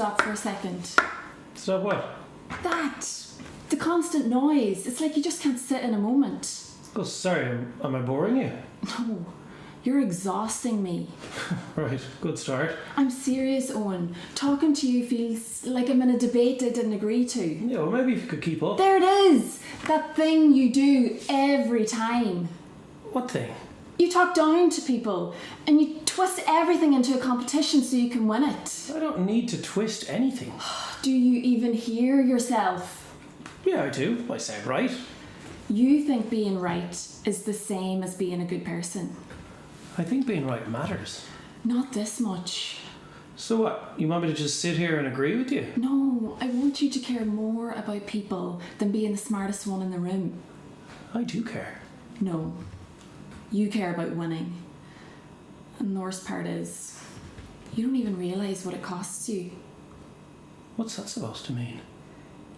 stop for a second? Stop what? That! The constant noise. It's like you just can't sit in a moment. Oh, sorry, am I boring you? No, you're exhausting me. Right, good start. I'm serious, Owen. Talking to you feels like I'm in a debate I didn't agree to. Yeah, well, maybe if you could keep up. There it is! That thing you do every time. What thing? You talk down to people and you twist everything into a competition so you can win it. I don't need to twist anything. Do you even hear yourself? Yeah, I do. I sound right. You think being right is the same as being a good person. I think being right matters. Not this much. So what? You want me to just sit here and agree with you? No, I want you to care more about people than being the smartest one in the room. I do care. No, you care about winning. And the worst part is, you don't even realise what it costs you. What's that supposed to mean?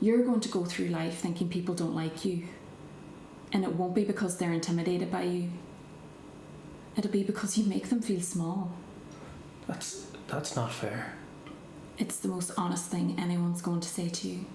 You're going to go through life thinking people don't like you. And it won't be because they're intimidated by you. It'll be because you make them feel small. That's not fair. It's the most honest thing anyone's going to say to you.